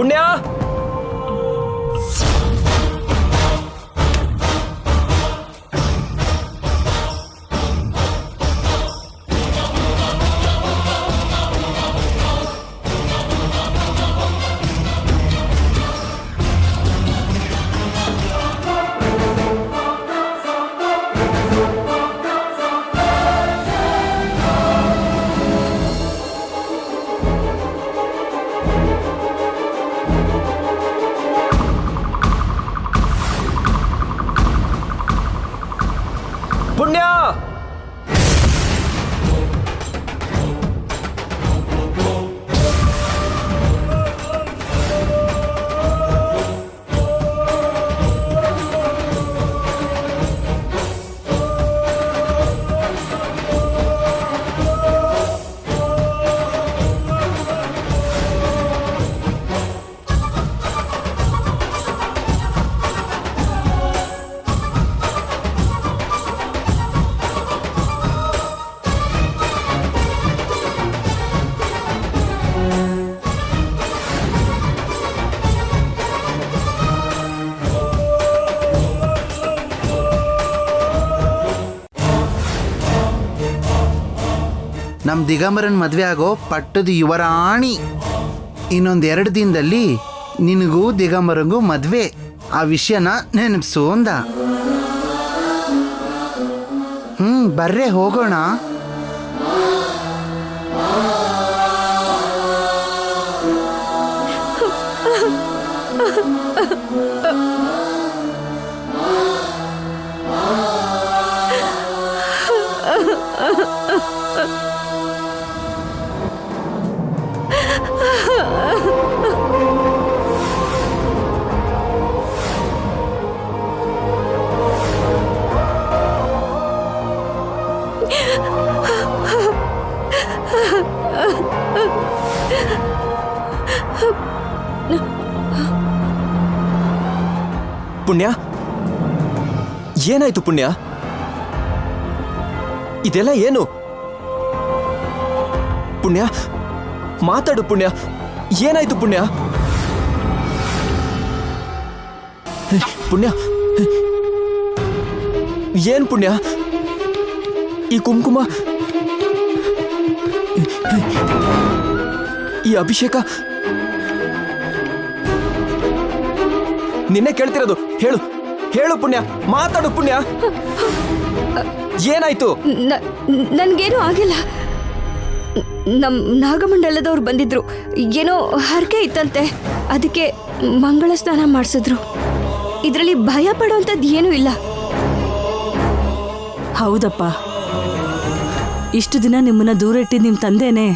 ಪುಣ್ಯ ಪುಣ್ಯ ನಮ್ಮ ದಿಗಂಬರನ್ ಮದುವೆ ಆಗೋ ಪಟ್ಟದ ಯುವರಾಣಿ. ಇನ್ನೊಂದು 2 ದಿನದಲ್ಲಿ ನಿನಗೂ ದಿಗಂಬರಂಗೂ ಮದುವೆ. ಆ ವಿಷಯನ ನೆನಪಿಸು ಅಂದ. ಬರ್ರೆ ಹೋಗೋಣ. ಪುಣ್ಯ ಏನಾಯ್ತು ಪುಣ್ಯ? ಇದೆಲ್ಲ ಏನು? ಪುಣ್ಯ ಮಾತಾಡು ಪುಣ್ಯ, ಏನಾಯ್ತು ಪುಣ್ಯ? ಪುಣ್ಯ ಏನ್ ಪುಣ್ಯ? ಈ ಕುಂಕುಮ, ಈ ಅಭಿಷೇಕ, ನಿನ್ನೆ ಕೇಳ್ತಿರೋದು. ಹೇಳು ಹೇಳು ಪುಣ್ಯ, ಮಾತಾಡು ಪುಣ್ಯ, ಏನಾಯ್ತು? ನನ್ಗೇನು ಆಗಿಲ್ಲ. ನಮ್ ನಾಗಮಂಡಲದವ್ರು ಬಂದಿದ್ರು, ಏನೋ ಹರಕೆ ಇತ್ತಂತೆ, ಅದಕ್ಕೆ ಮಂಗಳ ಸ್ನಾನ ಮಾಡಿಸಿದ್ರು. ಇದರಲ್ಲಿ ಭಯ ಪಡುವಂಥದ್ದು ಏನೂ ಇಲ್ಲ. ಹೌದಪ್ಪ, ಇಷ್ಟು ದಿನ ನಿಮ್ಮನ್ನ ದೂರ ಇಟ್ಟಿದ್ದು ನಿಮ್ಮ ತಂದೆನೇ.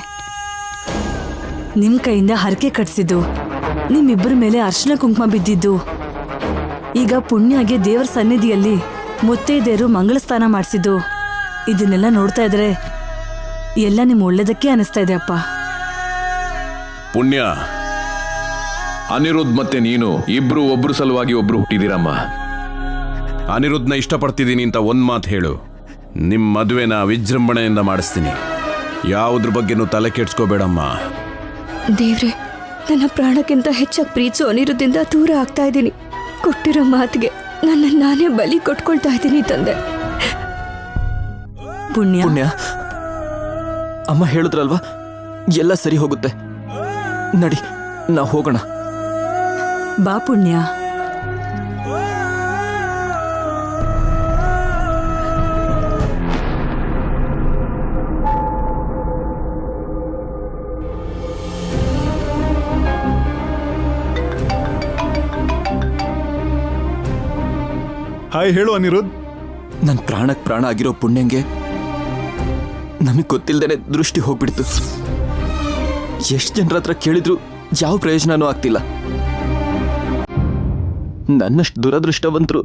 ನಿಮ್ಮ ಕೈಯಿಂದ ಹರಕೆ ಕಟ್ಸಿದ್ದು, ನಿಮ್ಮಿಬ್ಬರ ಮೇಲೆ ಅರ್ಶಿನ ಕುಂಕುಮ ಬಿದ್ದಿದ್ದು, ಈಗ ಪುಣ್ಯಗೆ ದೇವರ ಸನ್ನಿಧಿಯಲ್ಲಿ ಮುತ್ತೈದೆಯರು ಮಂಗಳ ಸ್ನಾನ ಮಾಡಿಸಿದ್ದು, ಇದನ್ನೆಲ್ಲ ನೋಡ್ತಾ ಇದ್ರೆ ಎಲ್ಲ ನಿಮ್ಮ ಒಳ್ಳೇದಕ್ಕೆ ಅನಿಸ್ತಾ ಇದೆ ಅಪ್ಪ. ಪುಣ್ಯ, ಅನಿರುದ್ಧ್ ಮತ್ತೆ ನೀನು ಇಬ್ರು ಒಬ್ರು ಸಲುವಾಗಿ ಒಬ್ರು ಹುಟ್ಟಿದಿರಮ್ಮ. ಅನಿರುದ್ಧನ ಇಷ್ಟಪಡ್ತಿದ್ದೀನಿ ಅಂತ ಒಂದ್ ಮಾತು ಹೇಳು. ನಿಮ್ಮ ಮದುವೆನ ವಿಜೃಂಭಣೆಯಿಂದ ಮಾಡಿಸ್ತೀನಿ. ಯಾವುದ್ರ ಬಗ್ಗೆನೂ ತಲೆ ಕೆಡ್ಸ್ಕೋಬೇಡಮ್ಮ. ದೇವ್ರೆ, ನನ್ನ ಪ್ರಾಣಕ್ಕಿಂತ ಹೆಚ್ಚಾಗಿ ಪ್ರೀತಿಸೋ ಅನಿರುದ್ಧಿಂದ ದೂರ ಆಗ್ತಾ ಇದ್ದೀನಿ. ಕೊಟ್ಟಿರೋ ಮಾತಿಗೆ ನನ್ನ ನಾನೇ ಬಲಿ ಕೊಟ್ಕೊಳ್ತಾ ಇದ್ದೀನಿ ತಂದೆ. ಪುಣ್ಯ ಪುಣ್ಯ, ಅಮ್ಮ ಹೇಳಿದ್ರಲ್ವಾ ಎಲ್ಲ ಸರಿ ಹೋಗುತ್ತೆ. ನಡಿ ನಾವು ಹೋಗೋಣ. ಬಾ ಪುಣ್ಯ. ಹಾಯ್, ಹೇಳು ಅನಿರುದ್ಧ್. ನನ್ನ ಪ್ರಾಣಕ್ಕೆ ಪ್ರಾಣ ಆಗಿರೋ ಪುಣ್ಯಂಗೆ ನಮಗೆ ಗೊತ್ತಿಲ್ಲದೇನೆ ದೃಷ್ಟಿ ಹೋಗ್ಬಿಡ್ತು. ಎಷ್ಟು ಜನರ ಹತ್ರ ಕೇಳಿದ್ರು ಯಾವ ಪ್ರಯೋಜನನೂ ಆಗ್ತಿಲ್ಲ. ನನ್ನಷ್ಟು ದುರದೃಷ್ಟವಂತರು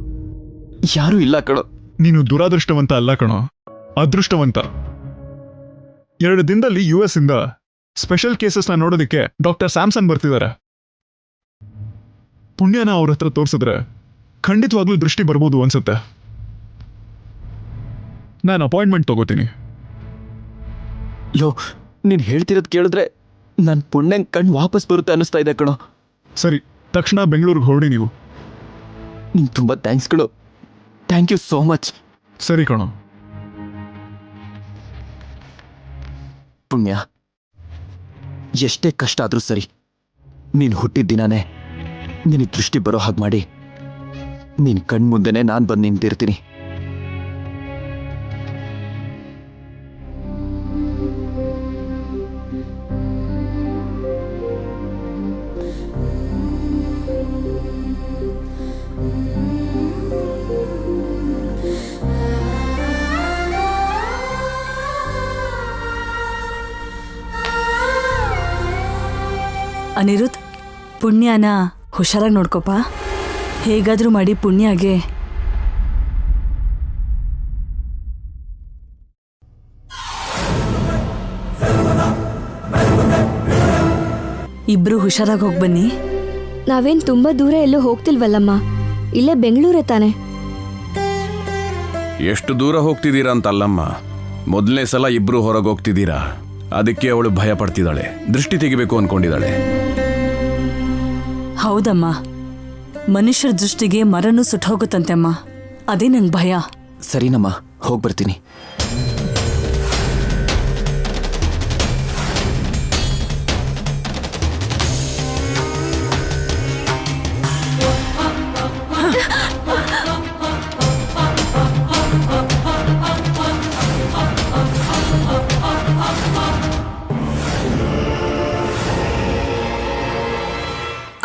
ಯಾರೂ ಇಲ್ಲ ಕಣೋ. ನೀನು ದುರಾದೃಷ್ಟವಂತ ಅಲ್ಲ ಕಣೋ, ಅದೃಷ್ಟವಂತ. 2 ದಿನದಲ್ಲಿ US ಇಂದ ಸ್ಪೆಷಲ್ ಕೇಸಸ್ನ ನೋಡೋದಕ್ಕೆ ಡಾಕ್ಟರ್ ಸ್ಯಾಮ್ಸನ್ ಬರ್ತಿದ್ದಾರೆ. ಪುಣ್ಯನ ಅವ್ರ ಹತ್ರ ತೋರಿಸಿದ್ರೆ ಖಂಡಿತವಾಗ್ಲೂ ದೃಷ್ಟಿ ಬರ್ಬೋದು ಅನ್ಸುತ್ತೆ. ನಾನು ಅಪಾಯಿಂಟ್ಮೆಂಟ್ ತಗೋತೀನಿ. ಲೋ, ನೀನು ಹೇಳ್ತಿರೋದು ಕೇಳಿದ್ರೆ ನನ್ನ ಪುಣ್ಯಂಗೆ ಕಣ್ಣು ವಾಪಸ್ ಬರುತ್ತೆ ಅನ್ನಿಸ್ತಾ ಇದೆ ಕಣೋ. ಸರಿ, ತಕ್ಷಣ ಬೆಂಗಳೂರಿಗೆ ಹೊರಡಿ ನೀವು. ನಿಂಗೆ ತುಂಬ ಥ್ಯಾಂಕ್ಸ್ಗಳು. Thank you so much. ಸರಿ ಕಣೋ. ಪುಣ್ಯ, ಎಷ್ಟೇ ಕಷ್ಟ ಆದರೂ ಸರಿ, ನೀನು ಹುಟ್ಟಿದ ದಿನಾನೇ ನಿನಗೆ ದೃಷ್ಟಿ ಬರೋ ಹಾಗೆ ಮಾಡಿ ನಿನ್ನ ಕಣ್ಮುಂದೆನೇ ನಾನು ಬಂದು ನಿಂತಿರ್ತೀನಿ. ಅನಿರುದ್ಧ್, ಪುಣ್ಯನ ಹುಷಾರಾಗಿ ನೋಡ್ಕೋಪ. ಹೇಗಾದ್ರೂ ಮಾಡಿ ಪುಣ್ಯಗೆ ಇಬ್ರು ಹುಷಾರಾಗಿ ಹೋಗಿ ಬನ್ನಿ. ನಾವೇನ್ ತುಂಬಾ ದೂರ ಎಲ್ಲೂ ಹೋಗ್ತಿಲ್ವಲ್ಲಮ್ಮ, ಇಲ್ಲೇ ಬೆಂಗಳೂರೇ ತಾನೆ. ಎಷ್ಟು ದೂರ ಹೋಗ್ತಿದ್ದೀರಾ ಅಂತಲ್ಲಮ್ಮ, ಮೊದಲನೇ ಸಲ ಇಬ್ರು ಹೊರಗೆ ಹೋಗ್ತಿದ್ದೀರಾ, ಅದಕ್ಕೆ ಅವಳು ಭಯ ಪಡ್ತಿದ್ದಾಳೆ, ದೃಷ್ಟಿ ತೆಗಿಬೇಕು ಅನ್ಕೊಂಡಿದ್ದಾಳೆ. ಹೌದಮ್ಮ, ಮನುಷ್ಯರ ದೃಷ್ಟಿಗೆ ಮರನೂ ಸುಟ್ಟೋಗುತ್ತಂತೆ ಅಮ್ಮ, ಅದೇ ನಂಗೆ ಭಯ. ಸರಿನಮ್ಮ, ಹೋಗಿ ಬರ್ತೀನಿ.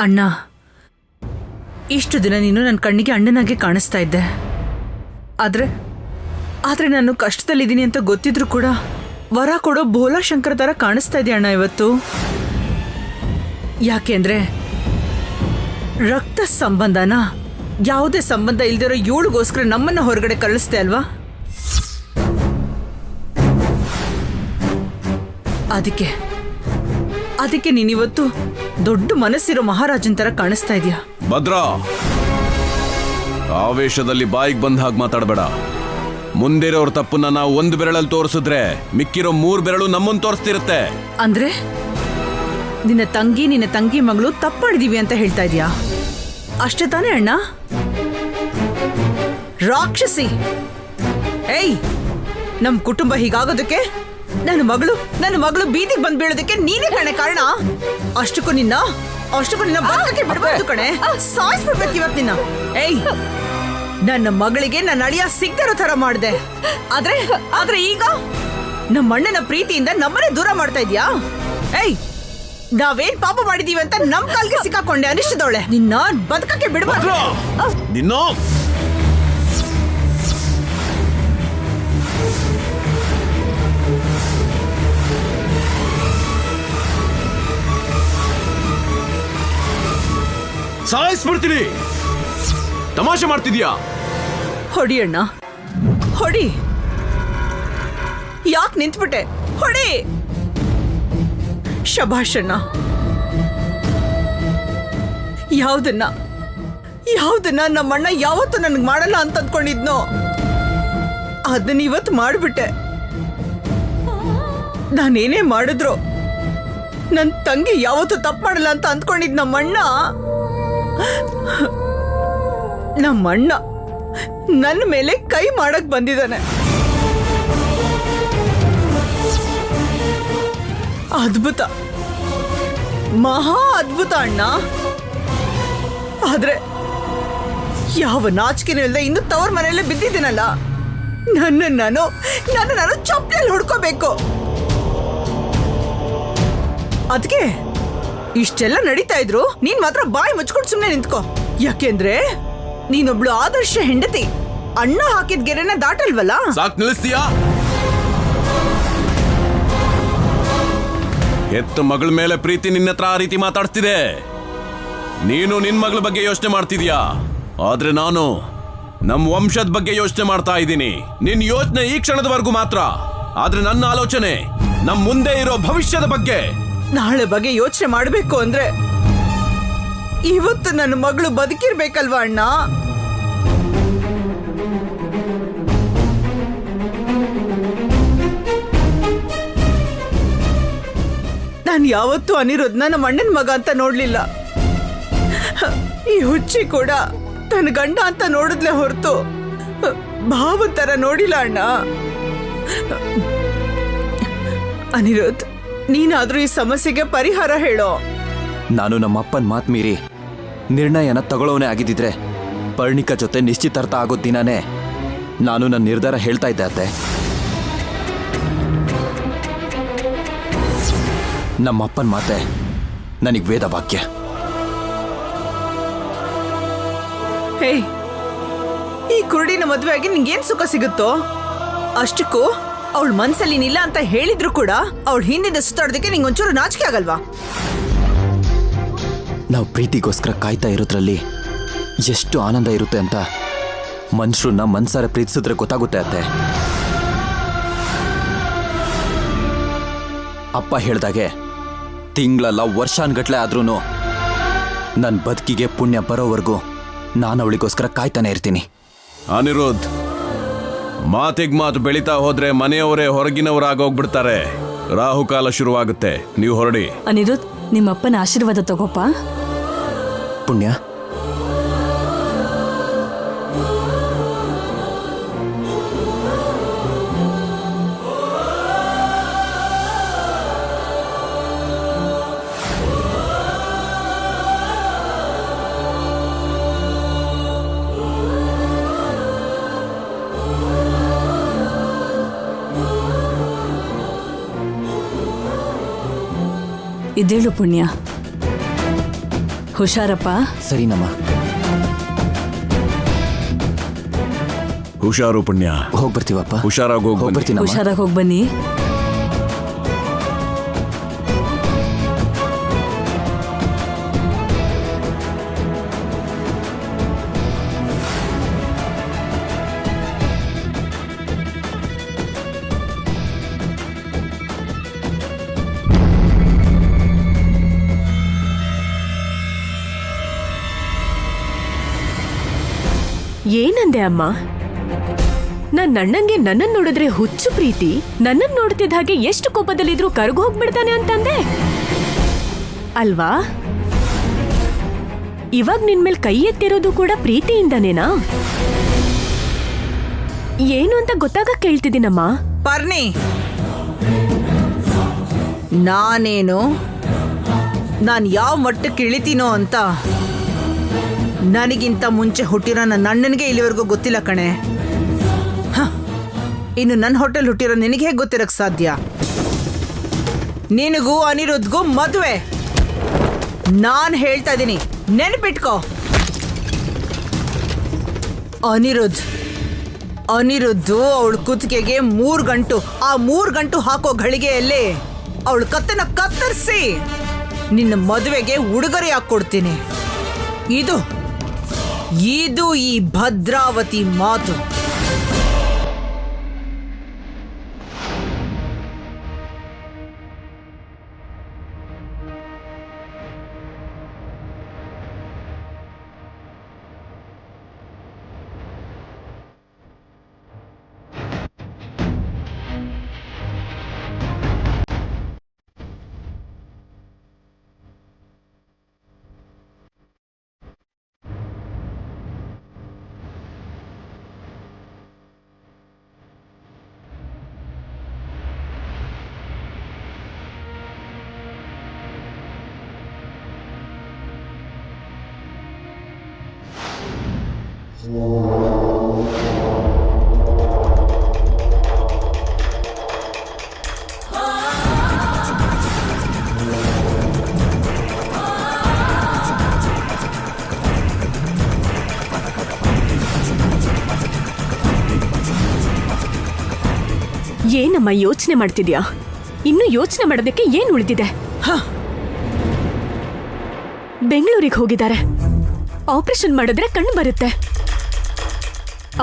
ಅಣ್ಣ, ಇಷ್ಟು ದಿನ ನೀನು ನನ್ನ ಕಣ್ಣಿಗೆ ಅಣ್ಣನಾಗೆ ಕಾಣಿಸ್ತಾ ಇದ್ದೆ. ಆದ್ರೆ ನಾನು ಕಷ್ಟದಲ್ಲಿದ್ದೀನಿ ಅಂತ ಗೊತ್ತಿದ್ರು ಕೂಡ ವರ ಕೊಡೋ ಭೋಲಾ ಶಂಕರ್ ತರ ಕಾಣಿಸ್ತಾ ಇದೆಯಾ ಅಣ್ಣ ಇವತ್ತು? ಯಾಕೆಂದ್ರೆ ರಕ್ತ ಸಂಬಂಧನ ಯಾವುದೇ ಸಂಬಂಧ ಇಲ್ದಿರೋ ಇವಳಿಗೋಸ್ಕರ ನಮ್ಮನ್ನ ಹೊರಗಡೆ ಕಳಿಸ್ತೆ ಅಲ್ವಾ? ಅದಕ್ಕೆ ನೀನಿವತ್ತು ದೊಡ್ಡ ಮನಸ್ಸಿರೋ ಮಹಾರಾಜನ್ ತರ ಕಾಣಿಸ್ತಾ ಇದೀಯ. ಭದ್ರಾ, ಆವೇಶದಲ್ಲಿ ಬಾಯಿಗೆ ಬಂದ ಹಾಗೆ ಮಾತಾಡಬೇಡ. ಮುಂದಿರೋರ್ ತಪ್ಪನ್ನ ನಾವು ಒಂದು ಬೆರಳಲ್ಲಿ ತೋರಿಸಿದ್ರೆ ಮಿಕ್ಕಿರೋ 3 ಬೆರಳು ನಮ್ಮನ್ನು ತೋರಿಸ್ತಿರುತ್ತೆ. ಅಂದ್ರೆ ನಿನ್ನ ತಂಗಿ ಮಗಳು ತಪ್ಪು ಮಾಡಿದೀವಿ ಅಂತ ಹೇಳ್ತಾ ಇದೀಯಾ? ಅಷ್ಟೇ ತಾನೇ ಅಣ್ಣ? ರಾಕ್ಷಸಿ! ಏಯ್, ನಮ್ ಕುಟುಂಬ ಹೀಗಾಗೋದಕ್ಕೆ ನನ್ನ ಮಗಳು ಬೀದಿಗೆ ಬಂದ್ ಬೀಳೋದಕ್ಕೆ ನೀನೇ ಕಣೆ ಕಾರಣ. ಅಷ್ಟಕ್ಕೂ ನಿನ್ನ ಬದುಕಕ್ಕೆ ಬಿಡಬಾರ್ದು ಕಣೆ, ಸಾಯಿಸ್ಬಿಡ್ಬೇಕು ಇವತ್ತು ನಿನ್ನ. ಏಯ್, ನನ್ನ ಮಗಳಿಗೆ ನನ್ನ ಅಳಿಯ ಸಿಗ್ದಿರೋ ತರ ಮಾಡಿದೆ. ಆದ್ರೆ ಈಗ ನಮ್ಮ ಅಣ್ಣನ ಪ್ರೀತಿಯಿಂದ ನಮ್ಮನ್ನೇ ದೂರ ಮಾಡ್ತಾ ಇದ್ಯಾ? ಏಯ್, ನಾವೇನ್ ಪಾಪ ಮಾಡಿದೀವಿ ಅಂತ ನಮ್ ಕಾಲ್ಗೆ ಸಿಕ್ಕಾಕೊಂಡೆ ಅನಿಷ್ಟದವಳೆ. ನಿನ್ನ ಬದುಕಕ್ಕೆ ಬಿಡಬಾರ್ದು. ಸಾಯಿಸ್ಬಿಡ್ತೀನಿ. ತಮಾಷೆ ಮಾಡ್ತಿದ್ಯಾ? ಹೊಡಿ ಅಣ್ಣ, ಹೊಡಿ. ಯಾಕೆ ನಿಂತ್ಬಿಟ್ಟೆ? ಹೊಡಿ. ಶಭಾಷ್ ಅಣ್ಣ. ಯಾವ್ದನ್ನ ನಮ್ಮಣ್ಣ ಯಾವತ್ತೂ ನನಗೆ ಮಾಡಲ್ಲ ಅಂತ ಅಂದ್ಕೊಂಡಿದ್ನೋ ಅದನ್ನ ಇವತ್ತು ಮಾಡ್ಬಿಟ್ಟೆ. ನಾನೇನೇ ಮಾಡಿದ್ರು ನನ್ನ ತಂಗಿ ಯಾವತ್ತೂ ತಪ್ಪು ಮಾಡಲ್ಲ ಅಂತ ಅಂದ್ಕೊಂಡಿದ್ ನಮ್ಮಣ್ಣ ನನ್ನ ಮೇಲೆ ಕೈ ಮಾಡಕ್ ಬಂದಿದ್ದಾನೆ. ಅದ್ಭುತ, ಮಹಾ ಅದ್ಭುತ ಅಣ್ಣ. ಆದ್ರೆ ಯಾವ ನಾಚಿಕೆನೂ ಇಲ್ಲದೆ ಇನ್ನು ತವರ್ ಮನೆಯಲ್ಲೇ ಬಿದ್ದಿದ್ದೀನಲ್ಲ, ನನ್ನ ನಾನು ಚಪ್ಪಲಿ ಹುಡ್ಕೋಬೇಕು. ಅದಕ್ಕೆ ಇಷ್ಟೆಲ್ಲ ನಡೀತಾ ಇದ್ರು ನೀನ್ ಮಾತ್ರ ಬಾಯಿ ಮುಚ್ಕೊಂಡು ಸುಮ್ಮನೆ ನಿಂತ್ಕೋ. ಯಾಕೆಂದ್ರೆ ನೀನೊಬ್ಳು ಆದರ್ಶ ಹೆಂಡತಿ. ಅಣ್ಣ ಹಾಕಿದ ಗೆರೆನ ದಾಟಲ್ವಲ್ಲ. ಸಾಕ್, ನಿಲ್ಲಿಸ್ತೀಯಾ? ಹೆತ್ತ ಮಗಳ ಮೇಲೆ ಪ್ರೀತಿ ನಿನ್ನತ್ರ ಆ ರೀತಿ ಮಾತಾಡ್ತಿದೆ. ನೀನು ನಿನ್ ಮಗಳ ಬಗ್ಗೆ ಯೋಚನೆ ಮಾಡ್ತಿದ್ಯಾ, ಆದ್ರೆ ನಾನು ನಮ್ ವಂಶದ ಬಗ್ಗೆ ಯೋಚನೆ ಮಾಡ್ತಾ ಇದ್ದೀನಿ. ನಿನ್ ಯೋಚನೆ ಈ ಕ್ಷಣದವರೆಗೂ ಮಾತ್ರ, ಆದ್ರೆ ನನ್ನ ಆಲೋಚನೆ ನಮ್ ಮುಂದೆ ಇರೋ ಭವಿಷ್ಯದ ಬಗ್ಗೆ. ನಾಳೆ ಬಗ್ಗೆ ಯೋಚನೆ ಮಾಡ್ಬೇಕು ಅಂದ್ರೆ ಇವತ್ತು ನನ್ನ ಮಗಳು ಬದುಕಿರ್ಬೇಕಲ್ವಾ ಅಣ್ಣ? ನಾನು ಯಾವತ್ತೂ ಅನಿರುದ್ಧನ ನಮ್ಮ ಅಣ್ಣನ ಮಗ ಅಂತ ನೋಡ್ಲಿಲ್ಲ. ಈ ಹುಚ್ಚಿ ಕೂಡ ತನ್ನ ಗಂಡ ಅಂತ ನೋಡಿದ್ಲೆ ಹೊರತು ಭಾವ ತರ ನೋಡಿಲ್ಲ ಅಣ್ಣ. ಅನಿರುದ್ಧ್, ನೀನಾದ್ರೂ ಈ ಸಮಸ್ಯೆಗೆ ಪರಿಹಾರ ಹೇಳೋ. ನಾನು ನಮ್ಮ ಅಪ್ಪನ ಮಾತು ಮೀರಿ ನಿರ್ಣಯನ ತಗೊಳ್ಳೋನೇ ಆಗಿದ್ದಿದ್ರೆ ಪರ್ಣಿಕಾ ಜೊತೆ ನಿಶ್ಚಿತಾರ್ಥ ಆಗೋ ದಿನಾನೇ ನಾನು ನನ್ನ ನಿರ್ಧಾರ ಹೇಳ್ತಾ ಇದ್ದೆ ಅತ್ತೆ. ನಮ್ಮ ಅಪ್ಪನ ಮಾತೆ ನನಗೆ ವೇದ ವಾಕ್ಯ. ಹೇ, ಈ ಕುರುಡಿನ ಮದುವೆ ಆಗಿ ನಿಂಗೇನ್ ಸುಖ ಸಿಗುತ್ತೋ? ಅಷ್ಟಕ್ಕೂ ಅವಳ ಮನ್ಸಲ್ಲಿ ನಿಲ್ಲ ಅಂತ ಹೇಳಿದ್ರು ಕೂಡ ಅವಳ ಹಿಂದಿಂದ ಸುತ್ತಾಡೋದಕ್ಕೆ ನಿಂಗೊಂಚೂರು ನಾಚಿಕೆ ಆಗಲ್ವಾ? ನಾವು ಪ್ರೀತಿಗೋಸ್ಕರ ಕಾಯ್ತಾ ಇರೋದ್ರಲ್ಲಿ ಎಷ್ಟು ಆನಂದ ಇರುತ್ತೆ ಅಂತ ಮನುಷ್ಯರನ್ನ ಮನ್ಸಾರ ಪ್ರೀತಿಸಿದ್ರೆ ಗೊತ್ತಾಗುತ್ತೆ ಅತ್ತೆ. ಅಪ್ಪ ಹೇಳ್ದಾಗೆ ತಿಂಗಳಲ್ಲ ವರ್ಷಾನ್ಗಟ್ಲೆ ಆದ್ರೂ ನನ್ನ ಬದುಕಿಗೆ ಪುಣ್ಯ ಬರೋವರೆಗೂ ನಾನು ಅವಳಿಗೋಸ್ಕರ ಕಾಯ್ತಾನೆ ಇರ್ತೀನಿ. ಅನಿರುದ್ಧ್, ಮಾತಿಗೆ ಮಾತು ಬೆಳೀತಾ ಹೋದ್ರೆ ಮನೆಯವರೇ ಹೊರಗಿನವರಾಗೋಗ್ಬಿಡ್ತಾರೆ. ರಾಹುಕಾಲ ಶುರುವಾಗುತ್ತೆ. ನೀವು ಹೊರಡಿ. ಅನಿರುದ್ಧ್, ನಿಮ್ಮಪ್ಪನ ಆಶೀರ್ವಾದ ತಗೋಪ್ಪ. ಪುಣ್ಯ, ಇದೇಳು ಪುಣ್ಯ. ಹುಷಾರಪ್ಪ. ಸರಿನಮ್ಮ. ಹುಷಾರು ಪುಣ್ಯ. ಹೋಗ್ಬರ್ತೀವಪ್ಪ. ಹುಷಾರಾಗಿ ಹೋಗ್ಬರ್ತೀನಮ್ಮ. ಹುಷಾರಾಗಿ ಹೋಗಿ ಬನ್ನಿ. ಏನಂದೆ ಅಮ್ಮ? ನನ್ನ ಅಣ್ಣಂಗೆ ನನ್ನನ್ ನೋಡಿದ್ರೆ ಹುಚ್ಚು ಪ್ರೀತಿ, ನನ್ನನ್ ನೋಡ್ತಿದ್ದ ಹಾಗೆ ಎಷ್ಟು ಕೋಪದಲ್ಲಿದ್ರು ಕರ್ಗು ಹೋಗ್ಬಿಡ್ತಾನೆ ಅಂತಂದೆ ಅಲ್ವಾ? ಇವಾಗ ನಿನ್ಮೇಲ್ ಕೈ ಎತ್ತಿರೋದು ಕೂಡ ಪ್ರೀತಿಯಿಂದನೇನಾ? ಏನು ಅಂತ ಗೊತ್ತಾಗ ಕೇಳ್ತಿದ್ದೀನಮ್ಮ. ಪರ್ಣಿ, ನಾನೇನು ನಾನು ಯಾವ ಮಟ್ಟಕ್ಕೆ ಇಳಿತೀನೋ ಅಂತ ನನಗಿಂತ ಮುಂಚೆ ಹುಟ್ಟಿರೋ ನನ್ನ ಅಣ್ಣನಿಗೆ ಇಲ್ಲಿವರೆಗೂ ಗೊತ್ತಿಲ್ಲ ಕಣೆ. ಇನ್ನು ನನ್ನ ಹೋಟೆಲ್ ಹುಟ್ಟಿರೋ ನಿನಗೆ ಹೇಗೆ ಗೊತ್ತಿರಕ್ ಸಾಧ್ಯ? ನಿನಗೂ ಅನಿರುದ್ಧಗೂ ಮದುವೆ ನಾನು ಹೇಳ್ತಾ ಇದ್ದೀನಿ, ನೆನಪಿಟ್ಕೋ. ಅನಿರುದ್ಧು ಅವಳ ಕುತ್ತಿಗೆಗೆ 3 ಗಂಟು, ಆ 3 ಗಂಟು ಹಾಕೋ ಘಳಿಗೆಯಲ್ಲಿ ಅವಳ ಕತ್ತನ್ನ ಕತ್ತರಿಸಿ ನಿನ್ನ ಮದುವೆಗೆ ಉಡುಗೊರೆ ಹಾಕೊಡ್ತೀನಿ. ಇದು ಈ ಭದ್ರಾವತಿ ಮಾತು. ಏನಮ್ಮ ಯೋಚನೆ ಮಾಡ್ತಿದ್ಯಾ? ಇನ್ನು ಯೋಚನೆ ಮಾಡೋದಕ್ಕೆ ಏನ್ ಉಳಿದಿದೆ? ಬೆಂಗಳೂರಿಗೆ ಹೋಗಿದ್ದಾರೆ. ಆಪರೇಷನ್ ಮಾಡಿದ್ರೆ ಕಣ್ಣು ಬರುತ್ತೆ.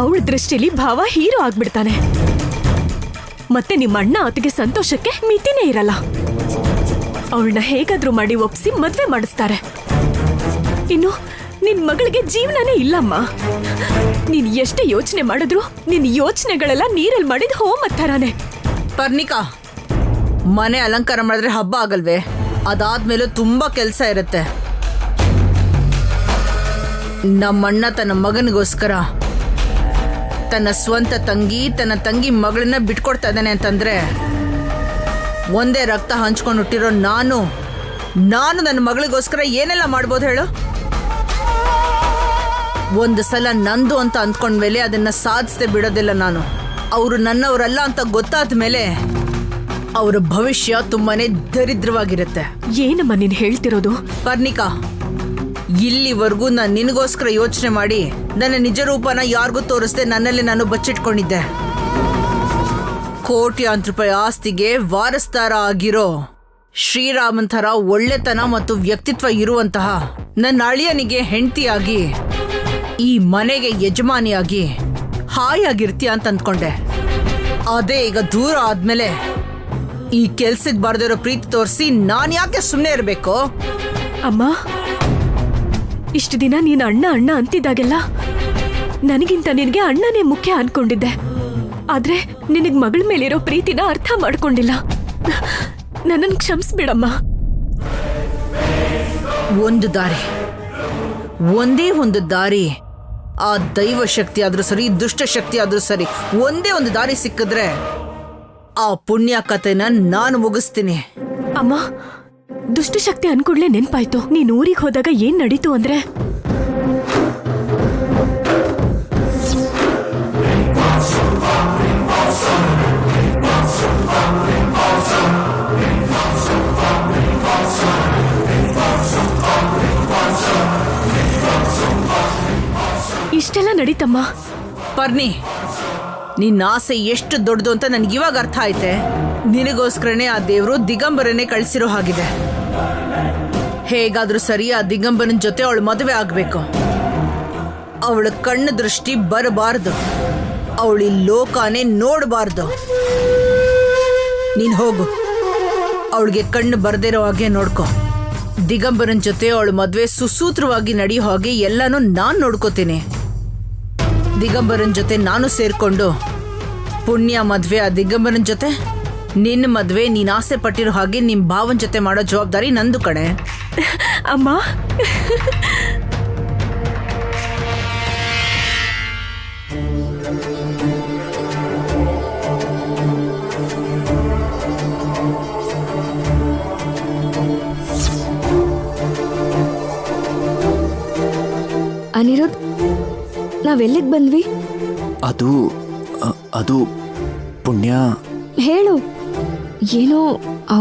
ಅವಳ ದೃಷ್ಟಿಲಿ ಭಾವ ಹೀರೋ ಆಗ್ಬಿಡ್ತಾನೆ. ಮತ್ತೆ ನಿಮ್ಮ ಅಣ್ಣ ಆತಗೆ ಸಂತೋಷಕ್ಕೆ ಮಿತಿನೇ ಇರಲ್ಲ. ಅವಳನ್ನ ಹೇಗಾದ್ರೂ ಮಾಡಿ ಒಪ್ಸಿ ಮದ್ವೆ ಮಾಡಿಸ್ತಾರೆ. ಇನ್ನು ನಿನ್ ಮಗಳಿಗೆ ಜೀವನನೇ ಇಲ್ಲಮ್ಮ. ನೀನ್ ಎಷ್ಟೇ ಯೋಚನೆ ಮಾಡಿದ್ರು ನಿನ್ ಯೋಚನೆಗಳೆಲ್ಲ ನೀರಲ್ಲಿ ಮಾಡಿದ ಹೋಮ ತರಾನೆ. ಪರ್ಣಿಕಾ, ಮನೆ ಅಲಂಕಾರ ಮಾಡಿದ್ರೆ ಹಬ್ಬ ಆಗಲ್ವೇ? ಅದಾದ್ಮೇಲೂ ತುಂಬಾ ಕೆಲಸ ಇರುತ್ತೆ. ನಮ್ಮಣ್ಣ ತನ್ನ ಮಗನಿಗೋಸ್ಕರ ತನ್ನ ಸ್ವಂತ ತನ್ನ ತಂಗಿ ಮಗಳನ್ನ ಬಿಟ್ಕೊಡ್ತಾ ಇದ್ದಾನೆ ಅಂತಂದ್ರೆ ಒಂದೇ ರಕ್ತ ಹಂಚ್ಕೊಂಡು ಹುಟ್ಟಿರೋ ನಾನು ನನ್ನ ಮಗಳಿಗೋಸ್ಕರ ಏನೆಲ್ಲ ಮಾಡ್ಬೋದು ಹೇಳು? ಒಂದು ಸಲ ನಂದು ಅಂತ ಅಂದ್ಕೊಂಡ್ಮೇಲೆ ಅದನ್ನ ಸಾಧಿಸದೆ ಬಿಡೋದಿಲ್ಲ ನಾನು. ಅವರು ನನ್ನವರಲ್ಲ ಅಂತ ಗೊತ್ತಾದ ಮೇಲೆ ಅವರ ಭವಿಷ್ಯ ತುಂಬಾನೇ ದರಿದ್ರವಾಗಿರುತ್ತೆ. ಏನಮ್ಮ ನೀನ್ ಹೇಳ್ತಿರೋದು? ಪರ್ಣಿಕಾ, ಇಲ್ಲಿವರೆಗೂ ನಾನು ನಿನಗೋಸ್ಕರ ಯೋಚನೆ ಮಾಡಿ ನನ್ನ ನಿಜ ರೂಪನ ಯಾರಿಗೂ ತೋರಿಸದೆ ನನ್ನಲ್ಲಿ ನಾನು ಬಚ್ಚಿಟ್ಕೊಂಡಿದ್ದೆ. ಕೋಟ್ಯಾಂತರ ರೂಪಾಯಿ ಆಸ್ತಿಗೆ ವಾರಸ್ದಾರ ಆಗಿರೋ ಶ್ರೀರಾಮನ್ ಥರ ಒಳ್ಳೆತನ ಮತ್ತು ವ್ಯಕ್ತಿತ್ವ ಇರುವಂತಹ ನನ್ನ ಅಳಿಯನಿಗೆ ಹೆಂಡತಿಯಾಗಿ ಈ ಮನೆಗೆ ಯಜಮಾನಿಯಾಗಿ ಹಾಯಾಗಿರ್ತೀಯ ಅಂತ ಅಂದ್ಕೊಂಡೆ. ಅದೇ ಈಗ ದೂರ ಆದ್ಮೇಲೆ ಈ ಕೆಲ್ಸಕ್ಕೆ ಬರ್ದಿರೋ ಪ್ರೀತಿ ತೋರಿಸಿ ನಾನು ಯಾಕೆ ಸುಮ್ಮನೆ ಇರಬೇಕು? ಅಮ್ಮ, ಇಷ್ಟು ದಿನ ನೀನ್ ಅಣ್ಣ ಅಣ್ಣ ಅಂತಿದ್ದಾಗೆಲ್ಲ ನನಗಿಂತ ನಿನಗೆ ಅಣ್ಣನೇ ಮುಖ್ಯ ಅನ್ಕೊಂಡಿದ್ದೆ. ಆದ್ರೆ ನಿನಗ್ ಮಗಳ ಮೇಲಿರೋ ಪ್ರೀತಿನ ಅರ್ಥ ಮಾಡ್ಕೊಂಡಿಲ್ಲ. ನನ್ನನ್ನು ಕ್ಷಮಿಸ್ಬಿಡಮ್ಮ. ಒಂದು ದಾರಿ, ಒಂದೇ ಒಂದು ದಾರಿ, ಆ ದೈವ ಶಕ್ತಿ ಆದ್ರೂ ಸರಿ, ದುಷ್ಟ ಶಕ್ತಿ ಆದ್ರೂ ಸರಿ, ಒಂದೇ ಒಂದು ದಾರಿ ಸಿಕ್ಕಿದ್ರೆ ಆ ಪುಣ್ಯ ಕಥೆನ ನಾನು ಮುಗಿಸ್ತೀನಿ. ಅಮ್ಮ, ದುಷ್ಟಶಕ್ತಿ ಅನ್ಕೊಡ್ಲೆ ನೆನ್ಪಾಯ್ತು. ನೀನ್ ಊರಿಗೆ ಹೋದಾಗ ಏನ್ ನಡೀತು ಅಂದ್ರೆ, ಇಷ್ಟೆಲ್ಲ ನಡೀತಮ್ಮ. ಪರ್ಣಿ, ನಿನ್ನ ಆಸೆ ಎಷ್ಟು ದೊಡ್ಡದು ಅಂತ ನನ್ಗೆ ಇವಾಗ ಅರ್ಥ ಆಯ್ತೆ. ನಿನಗೋಸ್ಕರನೇ ಆ ದೇವ್ರು ದಿಗಂಬರನ್ನೇ ಕಳಿಸಿರೋ ಹಾಗಿದೆ. ಹೇಗಾದ್ರೂ ಸರಿ ಆ ದಿಗಂಬರನ ಜೊತೆ ಅವಳು ಮದುವೆ ಆಗ್ಬೇಕು. ಅವಳ ಕಣ್ಣು ದೃಷ್ಟಿ ಬರಬಾರ್ದು, ಅವಳಿ ಲೋಕನೇ ನೋಡಬಾರ್ದು. ನೀನ್ ಹೋಗು, ಅವಳಿಗೆ ಕಣ್ಣು ಬರ್ದಿರೋ ಹಾಗೆ ನೋಡ್ಕೊ. ದಿಗಂಬರನ್ ಜೊತೆ ಅವಳ ಮದುವೆ ಸುಸೂತ್ರವಾಗಿ ನಡೆಯೋ ಹಾಗೆ ಎಲ್ಲಾನು ನಾನ್ ನೋಡ್ಕೋತೀನಿ. ದಿಗಂಬರನ್ ಜೊತೆ ನಾನು ಸೇರ್ಕೊಂಡು ಪುಣ್ಯ ಮದ್ವೆ ಆ ದಿಗಂಬರನ್ ಜೊತೆ, ನಿನ್ನ ಮದ್ವೆ ನೀನ್ ಆಸೆ ಪಟ್ಟಿರೋ ಹಾಗೆ ನಿಮ್ ಭಾವನ್ ಜೊತೆ ಮಾಡೋ ಜವಾಬ್ದಾರಿ ನಂದು ಕಣೆ. ಅಮ್ಮ, ಅನಿರುದ್ಧ್, ನಾವೆಲ್ಲಿಗೆ ಬಂದ್ವಿ? ಅದು ಪುಣ್ಯ. ಹೇಳು, ಏನೋ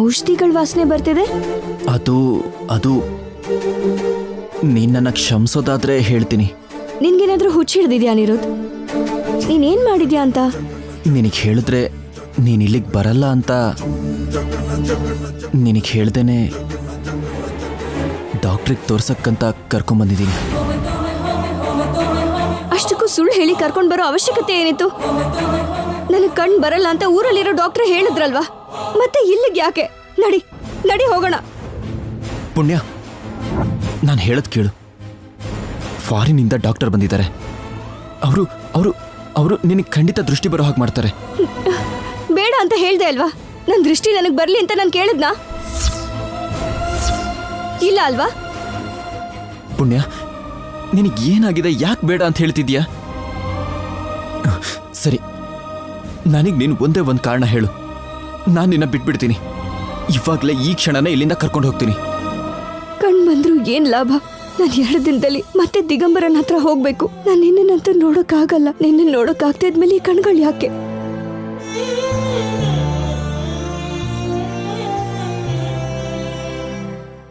ಔಷಧಿಗಳ ವಾಸನೆ ಬರ್ತಿದೆ. ಅದು ನೀನ್ ನನ್ನ ಕ್ಷಮಿಸೋದಾದ್ರೆ ಹೇಳ್ತೀನಿ. ನಿನ್ಗೇನಾದ್ರೂ ಹುಚ್ಚ ಹಿಡ್ದಿದ್ಯಾ ಅನಿರುದ್ಧ್? ನೀನೇನ್ ಮಾಡಿದ್ಯಾ ಅಂತ? ನಿನಗೆ ಹೇಳಿದ್ರೆ ನೀನ್ ಇಲ್ಲಿಗೆ ಬರಲ್ಲ ಅಂತ ನಿನಗೆ ಹೇಳ್ದೇನೆ ಡಾಕ್ಟ್ರಿಗೆ ತೋರ್ಸಕ್ಕಂತ ಕರ್ಕೊಂಬಂದಿದ್ದೀನಿ. ಅಷ್ಟಕ್ಕೂ ಸುಳ್ಳು ಹೇಳಿ ಕರ್ಕೊಂಡ್ ಬರೋ ಅವಶ್ಯಕತೆ ಏನಿತ್ತು? ನನಗೆ ಕಣ್ ಬರಲ್ಲ ಅಂತ ಊರಲ್ಲಿರೋ ಡಾಕ್ಟ್ರೇ ಹೇಳಿದ್ರಲ್ವಾ, ಮತ್ತೆ ಇಲ್ಲಿಗೆ ಯಾಕೆ? ನಡಿ ನಡಿ ಹೋಗೋಣ. ಪುಣ್ಯ, ನಾನು ಹೇಳದ್ ಕೇಳು. ಫಾರಿನಿಂದ ಡಾಕ್ಟರ್ ಬಂದಿದ್ದಾರೆ. ಅವರು ಅವರು ಅವರು ನಿನಗೆ ಖಂಡಿತ ದೃಷ್ಟಿ ಬರೋ ಹಾಗೆ ಮಾಡ್ತಾರೆ. ಬೇಡ ಅಂತ ಹೇಳ್ದೆ ಅಲ್ವಾ? ನನ್ನ ದೃಷ್ಟಿ ನನಗೆ ಬರ್ಲಿ ಅಂತ ನಾನು ಕೇಳಿದ್ನಾ? ಇಲ್ಲ ಅಲ್ವಾ? ಪುಣ್ಯ, ನಿನಗೆ ಏನಾಗಿದೆ? ಯಾಕೆ ಬೇಡ ಅಂತ ಹೇಳ್ತಿದ್ಯಾ? ಸರಿ, ನನಗೆ ನೀನು ಒಂದೇ ಒಂದು ಕಾರಣ ಹೇಳು, ನಾನು ನಿನ್ನ ಬಿಟ್ಬಿಡ್ತೀನಿ. ಇವಾಗಲೇ ಈ ಕ್ಷಣನೇ ಇಲ್ಲಿಂದ ಕರ್ಕೊಂಡು ಹೋಗ್ತೀನಿ. ಕಣ್ ಬಂದ್ರು ಏನ್ ಲಾಭ? ನಾನು 2 ದಿನದಲ್ಲಿ ಮತ್ತೆ ದಿಗಂಬರನ ಹತ್ರ ಹೋಗ್ಬೇಕು. ನಾನು ನಿನ್ನಂತೂ ನೋಡೋಕ್ಕಾಗಲ್ಲ. ನಿನ್ನ ನೋಡೋಕ್ಕಾಗ್ತಾ ಇದ್ಮೇಲೆ ಈ ಕಣ್ಗಳು ಯಾಕೆ?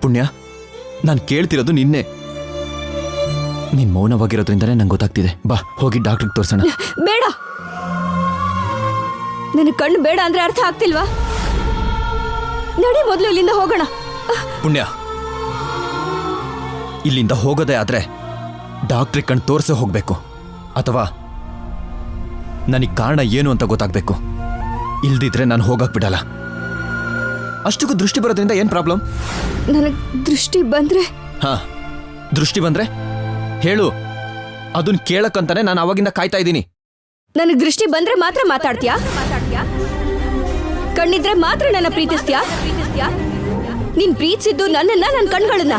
ಪುಣ್ಯ, ನಾನು ಕೇಳ್ತಿರೋದು ನಿನ್ನೆ. ನೀನ್ ಮೌನವಾಗಿರೋದ್ರಿಂದನೇ ನಂಗೆ ಗೊತ್ತಾಗ್ತಿದೆ. ಬಾ, ಹೋಗಿ ಡಾಕ್ಟ್ರಿಗೆ ತೋರ್ಸೋಣ. ಬೇಡ, ನನಗೆ ಕಣ್ಣು ಬೇಡ ಅಂದ್ರೆ ಅರ್ಥ ಆಗ್ತಿಲ್ವಾ? ನಡಿ, ಮೊದಲು ಇಲ್ಲಿಂದ ಹೋಗೋಣ. ಪುಣ್ಯ, ಇಲ್ಲಿಂದ ಹೋಗೋದೇ ಆದ್ರೆ ಡಾಕ್ಟ್ರಿಗೆ ಕಣ್ಣು ತೋರಿಸೇ ಹೋಗ್ಬೇಕು, ಅಥವಾ ನನಗೆ ಕಾರಣ ಏನು ಅಂತ ಗೊತ್ತಾಗ್ಬೇಕು. ಇಲ್ದಿದ್ರೆ ನಾನು ಹೋಗಕ್ ಬಿಡಲ್ಲ. ಅಷ್ಟಕ್ಕೂ ದೃಷ್ಟಿ ಬರೋದ್ರಿಂದ ಏನ್ ಪ್ರಾಬ್ಲಮ್? ನನಗೆ ದೃಷ್ಟಿ ಬಂದ್ರೆ? ಹಾ, ದೃಷ್ಟಿ ಬಂದ್ರೆ ಹೇಳು. ಅದನ್ನ ಕೇಳಕ್ಕಂತಾನೆ ನಾನು ಅವಾಗಿಂದ ಕಾಯ್ತಾ ಇದ್ದೀನಿ. ನನಗೆ ದೃಷ್ಟಿ ಬಂದ್ರೆ ಮಾತ್ರ ಮಾತಾಡ್ತೀಯಾ? ಕಣ್ಣಿದ್ರೆ ಮಾತ್ರ ನನ್ನ ಪ್ರೀತಿಸ್ತೀಯಾ? ನೀನ್ ಪ್ರೀತಿಸಿದ್ದು ನನ್ನನ್ನ, ನನ್ನ ಕಣ್ಗಳನ್ನ.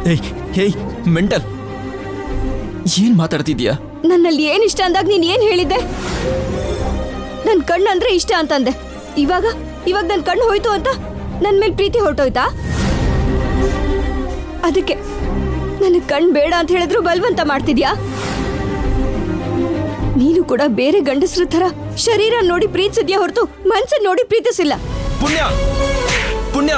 ಏಯ್ ಹೇಯ್ ಮೆಂಟಲ್ ಏನ್ ಮಾತಾಡ್ತಿದ್ಯಾ? ನನ್ನಲ್ಲಿ ಏನ್ ಇಷ್ಟ ಅಂದಾಗ ನೀನ್ ಏನ್ ಹೇಳಿದ್ದೆ? ನನ್ ಕಣ್ಣು ಅಂದ್ರೆ ಇಷ್ಟ ಅಂತಂದೆ. ಇವಾಗ ನನ್ ಕಣ್ಣು ಹೋಯ್ತು ಅಂತ ನನ್ ಮೇಲೆ ಪ್ರೀತಿ ಹೊರಟೋಯ್ತಾ? ಅದಕ್ಕೆ ನನಗ್ ಕಣ್ ಬೇಡ ಅಂತ ಹೇಳಿದ್ರು ಬಲ್ವಂತ ಮಾಡ್ತಿದ್ಯಾ? ನೀನು ಕೂಡ ಬೇರೆ ಗಂಡಸ್ರ ತರ ಶರೀರ ನೋಡಿ ಪ್ರೀತಿಸಿದ್ಯಾ ಹೊರತು ಮನ್ಸನ್ ನೋಡಿ ಪ್ರೀತಿಸಿಲ್ಲ. ಪುಣ್ಯ